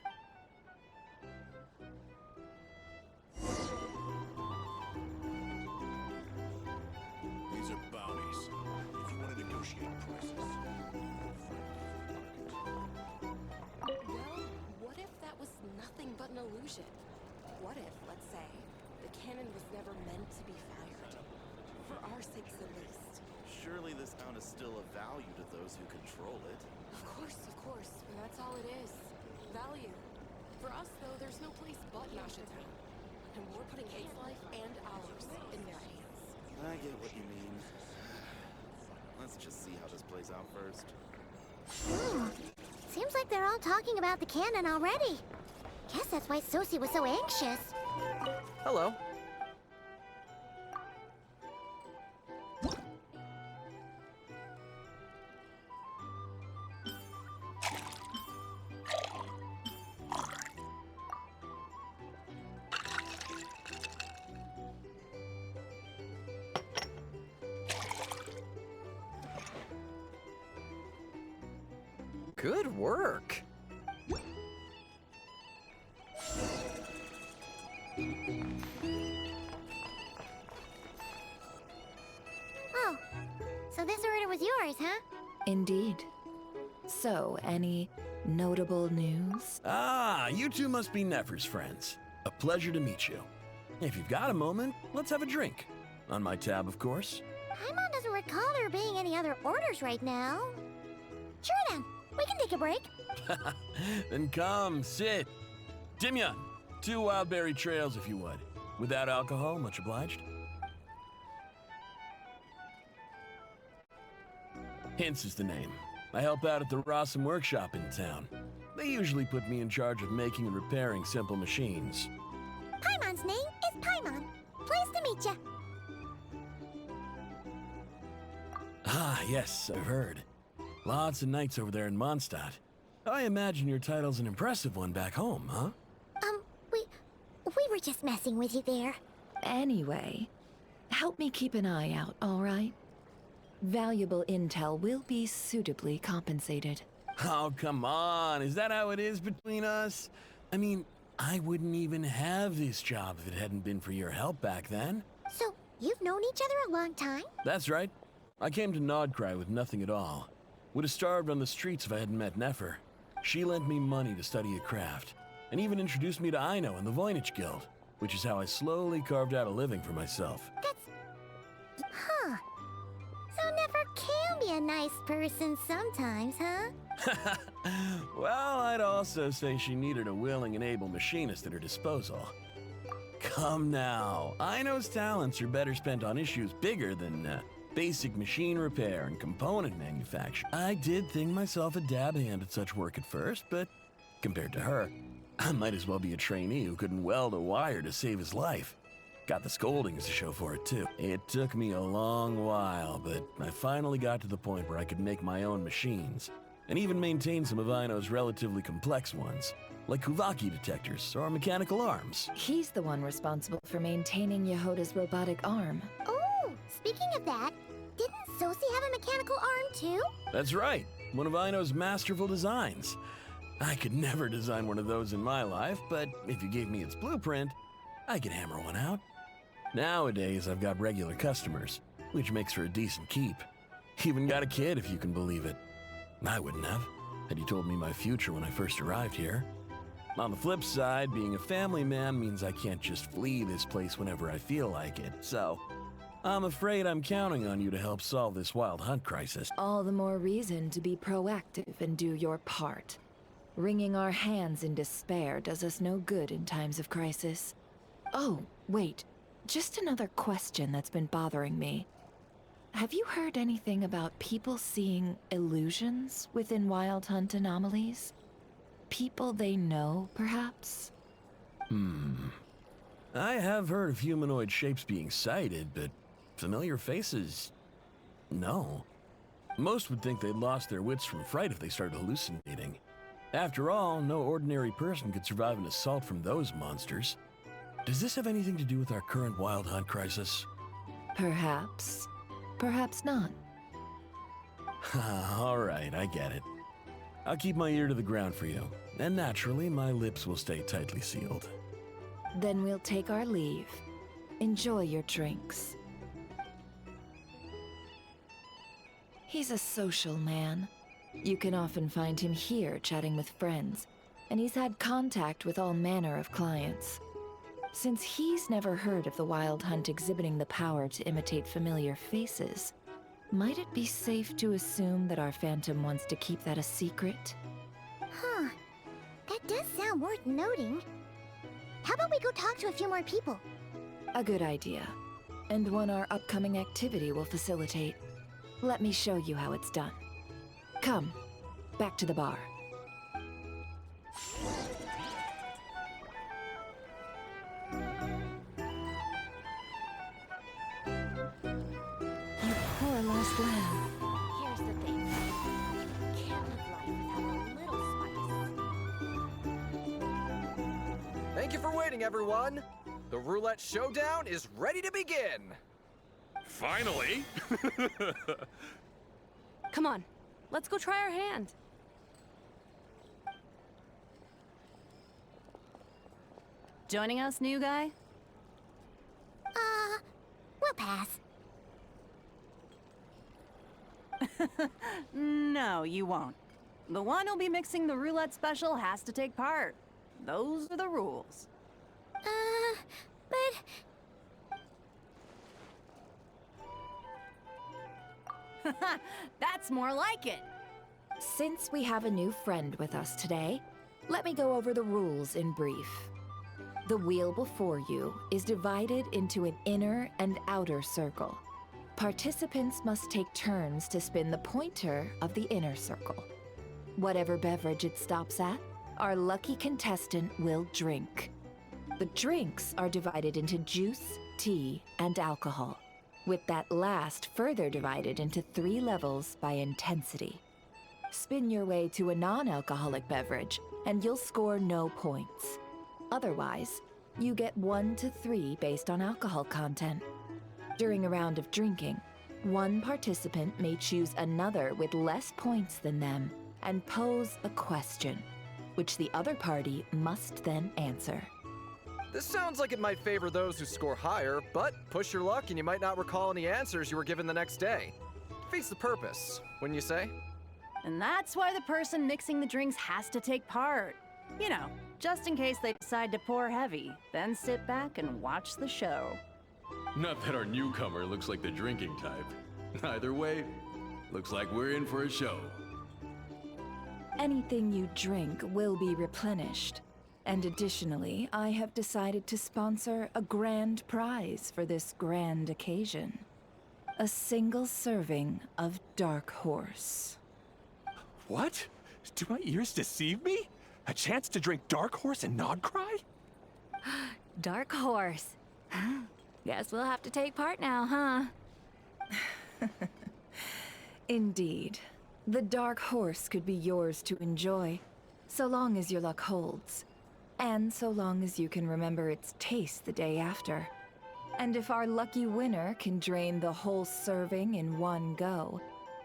These are bounties. If you want to negotiate prices. Well, what if that was nothing but an illusion? What if, let's say, the cannon was never meant to be fired? For our sakes at least. Surely this town is still of value to those who control it. Of course, but that's all it is. Value. For us, though, there's no place but Mashatown. And we're putting its life and ours in their hands. I get what you mean. Let's just see how this plays out first. Seems like they're all talking about the cannon already. Guess that's why Sosie was so anxious. Hello. Good work. Oh, so this order was yours, huh? Indeed. So, any notable news? Ah, you two must be Nefer's friends. A pleasure to meet you. If you've got a moment, let's have a drink. On my tab, of course. Paimon doesn't recall there being any other orders right now. Sure then, we can take a break. Then come, sit. Timyon, 2 wild berry trails if you would. Without alcohol, much obliged. Hints is the name. I help out at the Rossum workshop in town. They usually put me in charge of making and repairing simple machines. Paimon's name is Paimon. Pleased to meet ya. Ah, yes, I've heard. Lots of nights over there in Mondstadt. I imagine your title's an impressive one back home, huh? We were just messing with you there. Anyway, help me keep an eye out, all right? Valuable intel will be suitably compensated. Oh, come on. Is that how it is between us? I mean, I wouldn't even have this job if it hadn't been for your help back then. So, you've known each other a long time? That's right. I came to Nodcry with nothing at all. Would have starved on the streets if I hadn't met Nefer. She lent me money to study a craft, and even introduced me to Ando and the Voynich Guild, which is how I slowly carved out a living for myself. Huh. So Nefer can be a nice person sometimes, huh? Well, I'd also say she needed a willing and able machinist at her disposal. Come now, Ino's talents are better spent on issues bigger than basic machine repair and component manufacture. I did think myself a dab hand at such work at first, but compared to her, I might as well be a trainee who couldn't weld a wire to save his life. Got the scoldings to show for it, too. It took me a long while, but I finally got to the point where I could make my own machines, and even maintain some of Ino's relatively complex ones, like Kuvaki detectors or mechanical arms. He's the one responsible for maintaining Yehoda's robotic arm. Oh, speaking of that, didn't Sosie have a mechanical arm too? That's right, one of Ino's masterful designs. I could never design one of those in my life, but if you gave me its blueprint, I could hammer one out. Nowadays, I've got regular customers, which makes for a decent keep. Even got a kid, if you can believe it. I wouldn't have, had you told me my future when I first arrived here. On the flip side, being a family man means I can't just flee this place whenever I feel like it, so I'm afraid I'm counting on you to help solve this wild hunt crisis. All the more reason to be proactive and do your part. Wringing our hands in despair does us no good in times of crisis. Oh, wait. Just another question that's been bothering me. Have you heard anything about people seeing illusions within Wild Hunt anomalies? People they know, perhaps? I have heard of humanoid shapes being sighted, but familiar faces... No. Most would think they'd lost their wits from fright if they started hallucinating. After all, no ordinary person could survive an assault from those monsters. Does this have anything to do with our current wild hunt crisis? Perhaps. Perhaps not. All right, I get it. I'll keep my ear to the ground for you, and naturally, my lips will stay tightly sealed. Then we'll take our leave. Enjoy your drinks. He's a social man. You can often find him here chatting with friends, and he's had contact with all manner of clients. Since he's never heard of the Wild Hunt exhibiting the power to imitate familiar faces, might it be safe to assume that our Phantom wants to keep that a secret? Huh. That does sound worth noting. How about we go talk to a few more people? A good idea, and one our upcoming activity will facilitate. Let me show you how it's done. Come, back to the bar. You poor lost lamb. Here's the thing. You can't live life without a little spice. Thank you for waiting, everyone. The roulette showdown is ready to begin. Finally! Come on, let's go try our hand. Joining us, new guy? We'll pass. No, you won't. The one who'll be mixing the roulette special has to take part. Those are the rules. But... That's more like it. Since we have a new friend with us today, let me go over the rules in brief. The wheel before you is divided into an inner and outer circle. Participants must take turns to spin the pointer of the inner circle. Whatever beverage it stops at, our lucky contestant will drink. The drinks are divided into juice, tea, and alcohol, with that last further divided into 3 levels by intensity. Spin your way to a non-alcoholic beverage, and you'll score no points. Otherwise, you get 1 to 3 based on alcohol content. During a round of drinking, one participant may choose another with less points than them and pose a question, which the other party must then answer. This sounds like it might favor those who score higher, but push your luck and you might not recall any answers you were given the next day. Defeats the purpose, wouldn't you say? And that's why the person mixing the drinks has to take part. You know, just in case they decide to pour heavy, then sit back and watch the show. Not that our newcomer looks like the drinking type. Either way, looks like we're in for a show. Anything you drink will be replenished. And additionally, I have decided to sponsor a grand prize for this grand occasion. A single serving of Dark Horse. What? Do my ears deceive me? A chance to drink Dark Horse and not cry? Dark Horse. Guess we'll have to take part now, huh? Indeed. The Dark Horse could be yours to enjoy, so long as your luck holds. And so long as you can remember its taste the day after. And if our lucky winner can drain the whole serving in one go,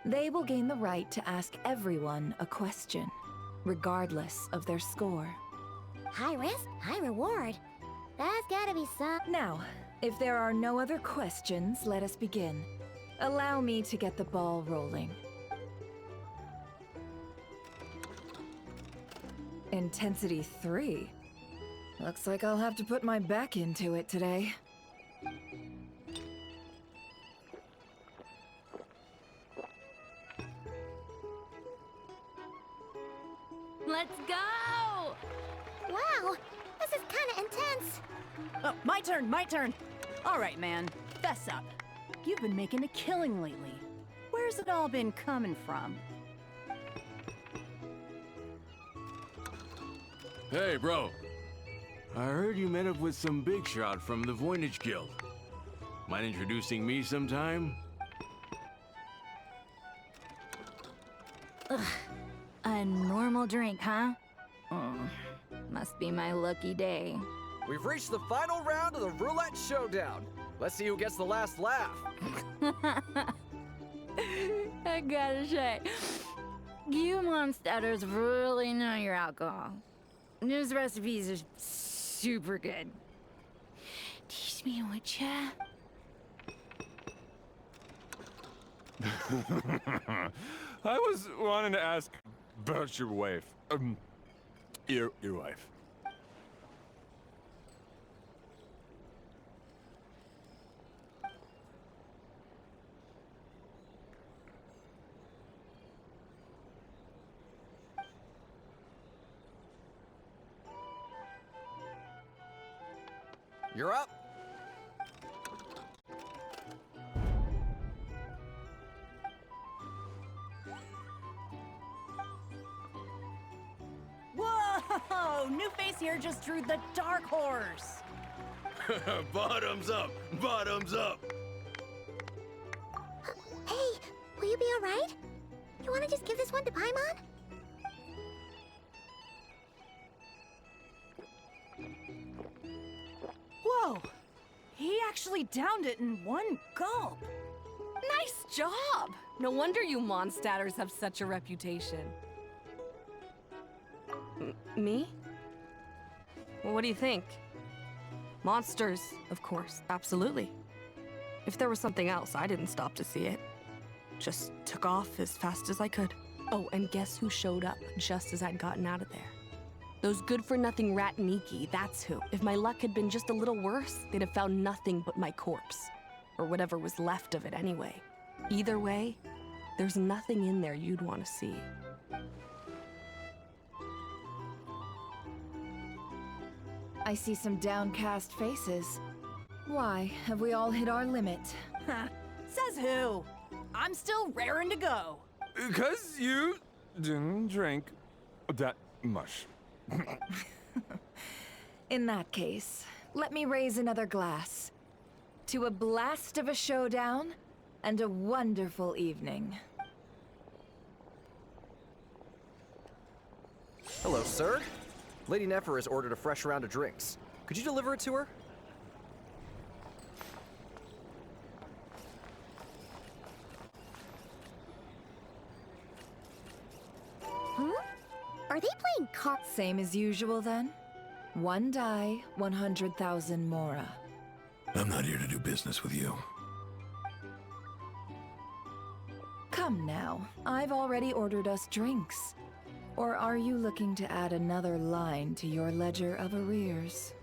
they will gain the right to ask everyone a question, regardless of their score. High risk, high reward. That's gotta be some... Now, if there are no other questions, let us begin. Allow me to get the ball rolling. Intensity 3. Looks like I'll have to put my back into it today. Let's go! Wow, this is kinda intense. Oh, my turn. All right, man, fess up. You've been making a killing lately. Where's it all been coming from? Hey, bro. I heard you met up with some big shot from the Voynich Guild. Mind introducing me sometime? Ugh. A normal drink, huh? Must be my lucky day. We've reached the final round of the roulette showdown. Let's see who gets the last laugh. I gotta say, you monsters really know your alcohol. These recipes are super good. Teach me, would ya? I was wanting to ask about your wife. Your wife. You're up. Whoa! New face here just drew the dark horse. Bottoms up! Bottoms up! Hey, will you be alright? You wanna just give this one to Paimon? Whoa! He actually downed it in one gulp. Nice job! No wonder you monsters have such a reputation. Me? What do you think? Monsters, of course, absolutely. If there was something else, I didn't stop to see it. Just took off as fast as I could. Oh, and guess who showed up just as I'd gotten out of there? Those good-for-nothing rat Niki, that's who. If my luck had been just a little worse, they'd have found nothing but my corpse. Or whatever was left of it anyway. Either way, there's nothing in there you'd want to see. I see some downcast faces. Why, have we all hit our limit? Says who? I'm still raring to go. Because you didn't drink that much. In that case, let me raise another glass. To a blast of a showdown and a wonderful evening. Hello, sir. Lady Nefer has ordered a fresh round of drinks. Could you deliver it to her? Huh? Are they playing cards? Same as usual then? One die, 100,000 mora. I'm not here to do business with you. Come now, I've already ordered us drinks. Or are you looking to add another line to your ledger of arrears?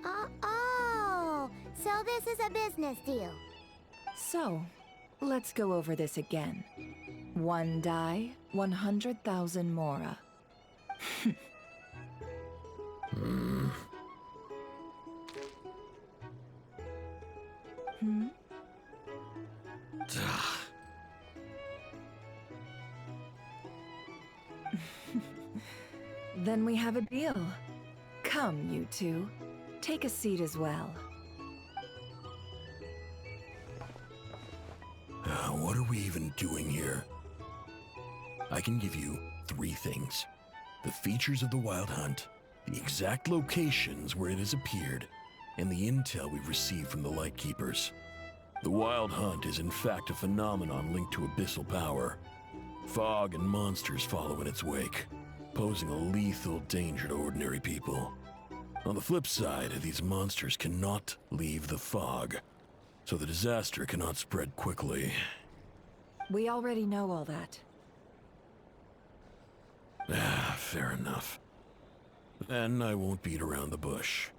Oh, so this is a business deal. So, let's go over this again. One die, 100,000 mora. Hmm? Then we have a deal. Come, you two. Take a seat as well. What are we even doing here? I can give you 3 things. The features of the Wild Hunt, the exact locations where it has appeared, and the intel we've received from the Lightkeepers. The Wild Hunt is in fact a phenomenon linked to abyssal power. Fog and monsters follow in its wake, posing a lethal danger to ordinary people. On the flip side, these monsters cannot leave the fog, so the disaster cannot spread quickly. We already know all that. Fair enough. Then I won't beat around the bush.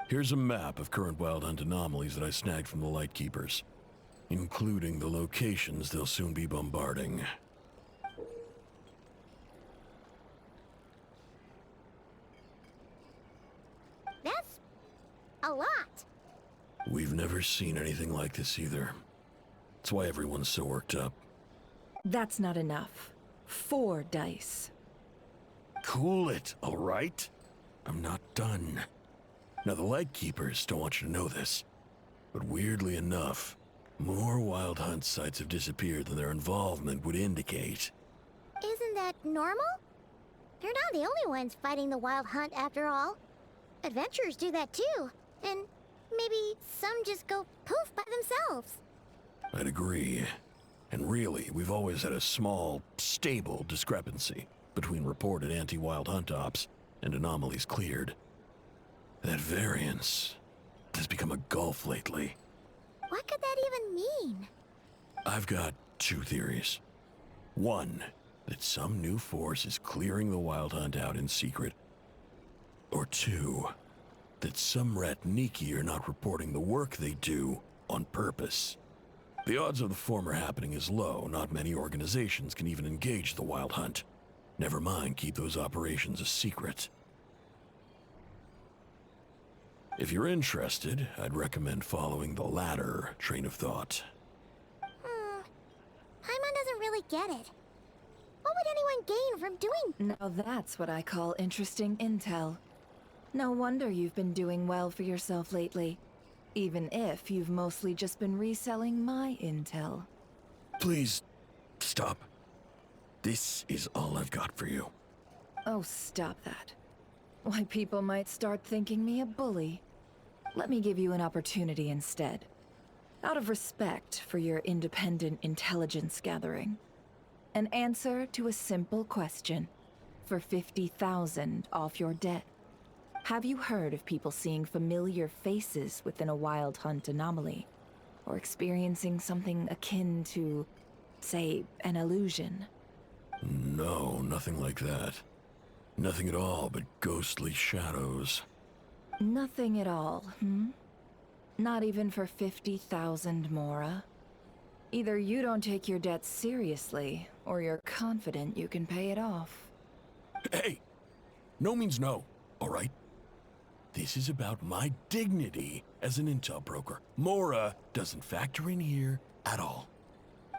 Here's a map of current Wild Hunt anomalies that I snagged from the Lightkeepers, including the locations they'll soon be bombarding. That's a lot. We've never seen anything like this either. That's why everyone's so worked up. That's not enough. 4 dice. Cool it, all right? I'm not done. Now, the Lightkeepers don't want you to know this, but weirdly enough, More Wild Hunt sites have disappeared than their involvement would indicate. Isn't that normal? They're not the only ones fighting the Wild Hunt after all. Adventurers do that too. And maybe some just go poof by themselves. I'd agree. And really, we've always had a small, stable discrepancy between reported anti-Wild Hunt ops and anomalies cleared. That variance has become a gulf lately. What could that even mean? I've got two theories. One, that some new force is clearing the Wild Hunt out in secret. Or two, that some Ratniki are not reporting the work they do on purpose. The odds of the former happening is low. Not many organizations can even engage the Wild Hunt. Never mind keep those operations a secret. If you're interested, I'd recommend following the latter train of thought. Paimon doesn't really get it. What would anyone gain from doing? Now that's what I call interesting intel. No wonder you've been doing well for yourself lately. Even if you've mostly just been reselling my intel. Please, stop. This is all I've got for you. Oh, stop that. Why, people might start thinking me a bully. Let me give you an opportunity instead. Out of respect for your independent intelligence gathering. An answer to a simple question. For 50,000 off your debt. Have you heard of people seeing familiar faces within a Wild Hunt anomaly? Or experiencing something akin to, say, an illusion? No, nothing like that. Nothing at all but ghostly shadows. Nothing at all, Not even for 50,000 mora? Either you don't take your debt seriously, or you're confident you can pay it off. Hey! No means no, all right? This is about my dignity as an intel broker. Mora doesn't factor in here at all.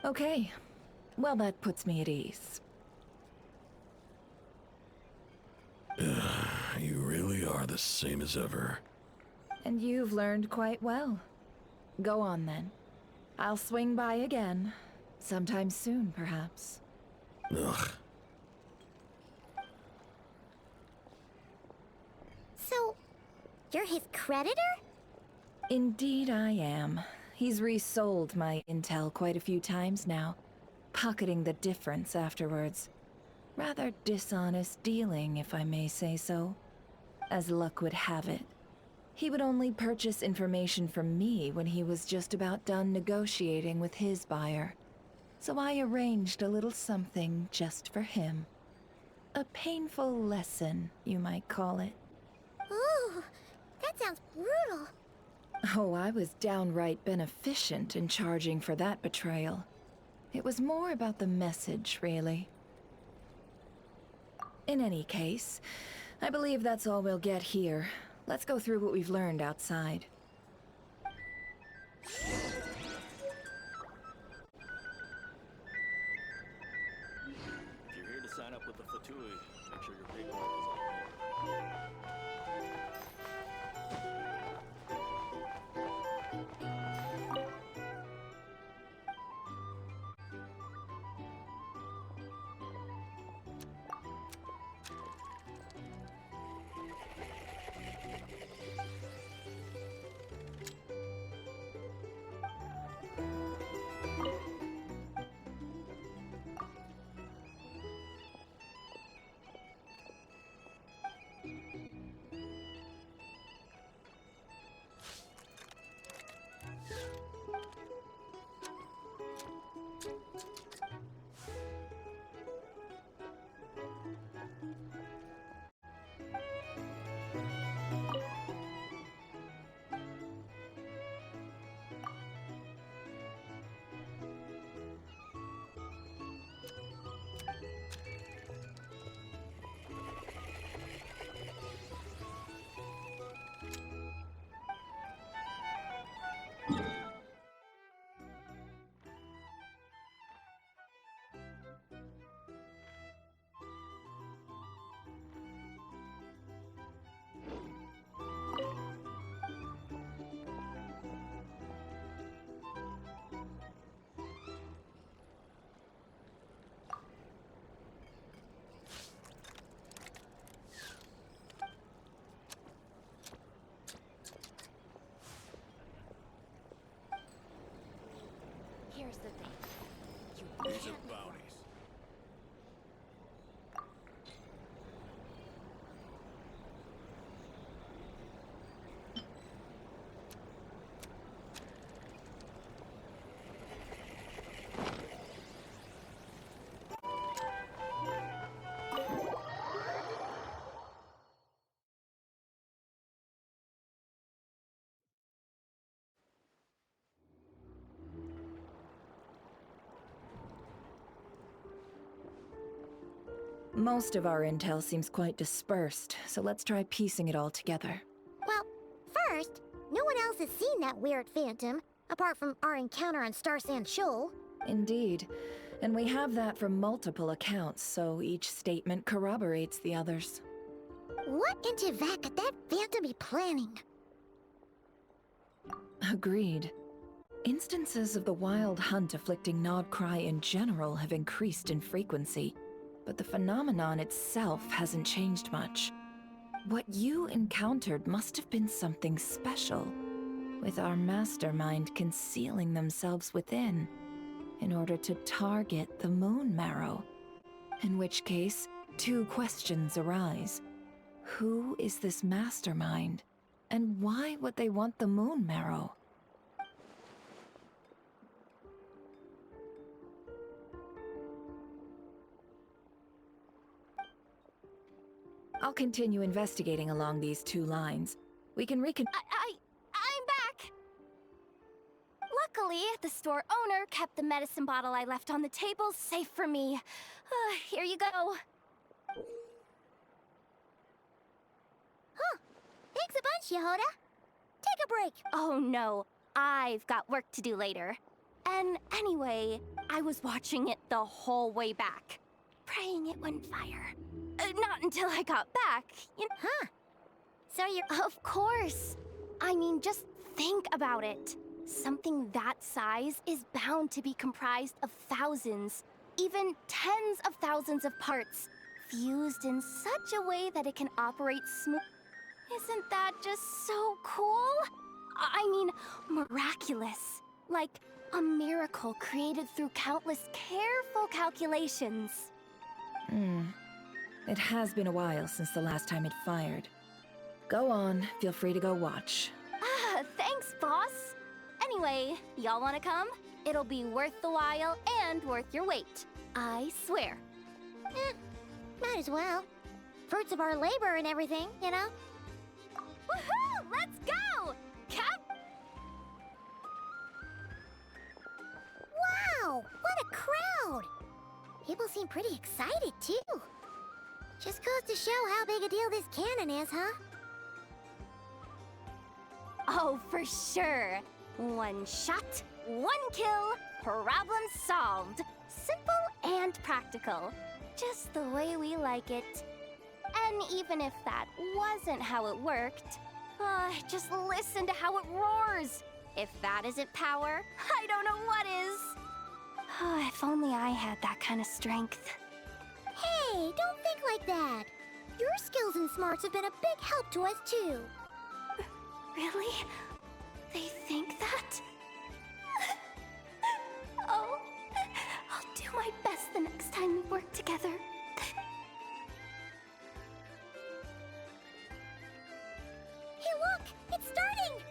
Okay. Well, that puts me at ease. You really are the same as ever. And you've learned quite well. Go on, then. I'll swing by again. Sometime soon, perhaps. Ugh. So, you're his creditor? Indeed I am. He's resold my intel quite a few times now, pocketing the difference afterwards. Rather dishonest dealing, if I may say so. As luck would have it, he would only purchase information from me when he was just about done negotiating with his buyer. So I arranged a little something just for him. A painful lesson, you might call it. Ooh, that sounds brutal. Oh, I was downright beneficent in charging for that betrayal. It was more about the message, really. In any case, I believe that's all we'll get here. Let's go through what we've learned outside. If you're here to sign up with the Fatui, make sure your paperwork is all there. Here's the thing. You These can't are bounties. Most of our intel seems quite dispersed, so let's try piecing it all together. Well, first, no one else has seen that weird phantom, apart from our encounter on Star Sand Shoal. Indeed. And we have that from multiple accounts, so each statement corroborates the others. What in Teyvat could that phantom be planning? Agreed. Instances of the wild hunt afflicting Nodcry in general have increased in frequency, but the phenomenon itself hasn't changed much. What you encountered must have been something special, with our mastermind concealing themselves within, in order to target the Moon Marrow. In which case, two questions arise. Who is this mastermind? And why would they want the Moon Marrow? I'll continue investigating along these two lines. We can I'm back! Luckily, the store owner kept the medicine bottle I left on the table safe for me. Here you go. Huh. Thanks a bunch, Yehoda. Take a break. Oh no, I've got work to do later. And anyway, I was watching it the whole way back. Praying it wouldn't fire. Not until I got back, you know? Huh. So you're... Of course. I mean, just think about it. Something that size is bound to be comprised of thousands, even tens of thousands of parts, fused in such a way that it can operate smooth. Isn't that just so cool? I mean, miraculous. Like a miracle created through countless careful calculations. It has been a while since the last time it fired. Go on, feel free to go watch. Thanks, boss. Anyway, y'all wanna come? It'll be worth the while and worth your wait. I swear. Might as well. Fruits of our labor and everything, you know? Woohoo! Let's go! Wow! What a crowd! People seem pretty excited, too. Just goes to show how big a deal this cannon is, huh? Oh, for sure. One shot, one kill, problem solved. Simple and practical. Just the way we like it. And even if that wasn't how it worked, just listen to how it roars. If that isn't power, I don't know what is. If only I had that kind of strength. Hey, don't think like that. Your skills and smarts have been a big help to us, too. Really? They think that? Oh, I'll do my best the next time we work together. Hey, look! It's starting!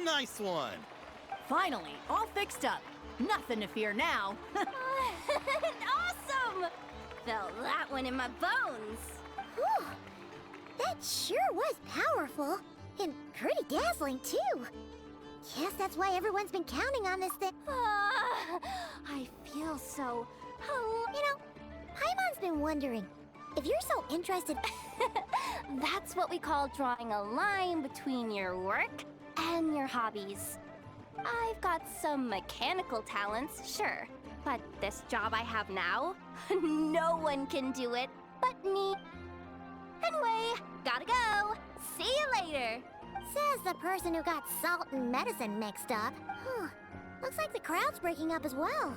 Nice one! Finally, all fixed up. Nothing to fear now. Awesome! Felt that one in my bones. Whew. That sure was powerful. And pretty dazzling, too. Guess that's why everyone's been counting on this thing. I feel so... You know, Paimon's been wondering, if you're so interested... That's what we call drawing a line between your work and your hobbies. I've got some mechanical talents, sure, But this job I have now, no one can do it but me. Anyway, gotta go. See you later. Says the person who got salt and medicine mixed up. Huh. Looks like the crowd's breaking up as well.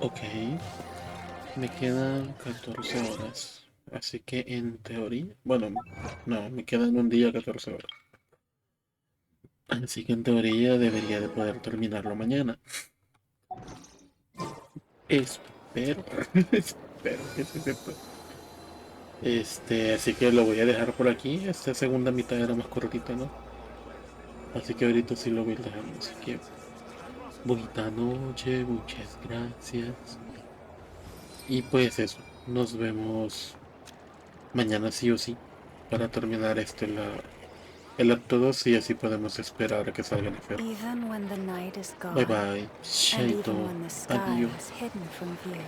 Ok, me quedan 14 horas, así que en teoría, bueno, no, me quedan un día 14 horas, así que en teoría debería de poder terminarlo mañana. Espero, espero que sí se pueda. Así que lo voy a dejar por aquí, esta segunda mitad era más cortita, ¿no? Así que ahorita sí lo voy dejando, así que bonita noche, muchas gracias. Y pues eso, nos vemos mañana sí o sí para terminar el acto 2 y así podemos esperar a que salga el enfermo. Even when the night is gone, Bye bye, and chaito, even when the sky adiós. is hidden from view.